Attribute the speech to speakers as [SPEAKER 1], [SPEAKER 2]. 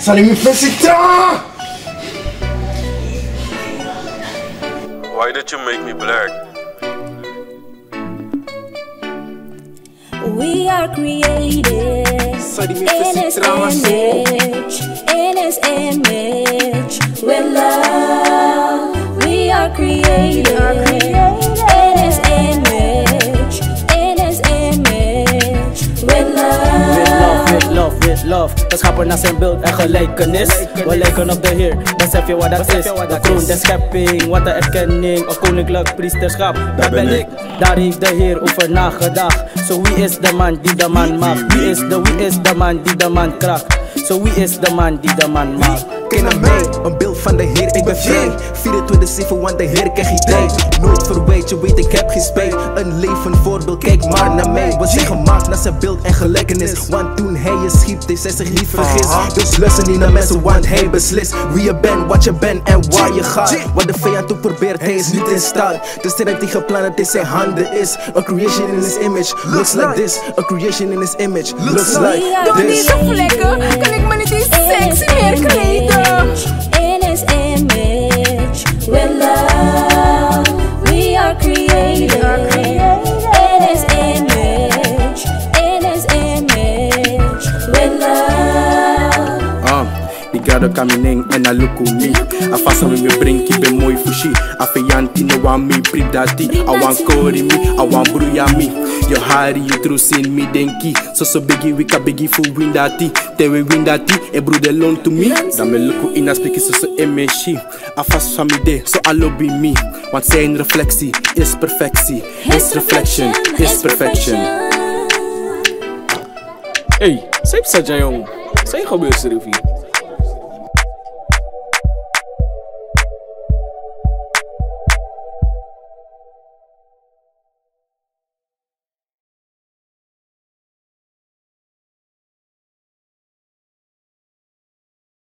[SPEAKER 1] Why did you make me black?
[SPEAKER 2] We are created in His image, with love. We are created in His image, with love.
[SPEAKER 3] With love. We schapen naar zijn beeld en gelijkenis. We lijken op de Heer, besef je wat dat is. De kroon der schepping, wat de erkenning. Een koninklijk priesterschap, daar ben ik. Daar heeft de Heer over nagedacht. Zo wie is de man die de man maakt? Wie is de man die de man kracht? Zo wie is de man die de man maakt?
[SPEAKER 4] Kijk naar mij, een beeld van de Heer, ik ben vrij. 24/7, want de Heer krijgt idee. Nooit verwijt, je weet ik heb geen spijt. Een levend voorbeeld, kijk maar naar mij. We zijn gemaakt naar zijn beeld en gelijkenis. Want toen hij je schiep, heeft hij zich niet vergist. Dus luister niet naar mensen, want hij beslist wie je bent, wat je bent en waar je gaat. Wat de vijand ook probeert, hij is niet in staat. De strijd tegen plannen in zijn handen is. A creation in his image, looks like this. A creation in his image, looks like
[SPEAKER 5] Door
[SPEAKER 4] this.
[SPEAKER 5] deze vlekken kan ik me niet eens sexy meer kleden.
[SPEAKER 2] In His image, with love. We are created in His image, with love.
[SPEAKER 3] Die gado kamining en a look me. A fasa we bring keep it mooi fushi. A feyanti no want me pridati. I want kori me, I want bruya me. Your hari you true sin me denki. So biggie we ka biggie for win dati. Te we win dati e broeder loan to me. Dan me look in a speaking so emeshi. A fast family so I love me. Want zijn reflectie is perfectie. His reflection is perfection.
[SPEAKER 6] Hey, sai pisa jayong. Sai gebeurt er, Rufi?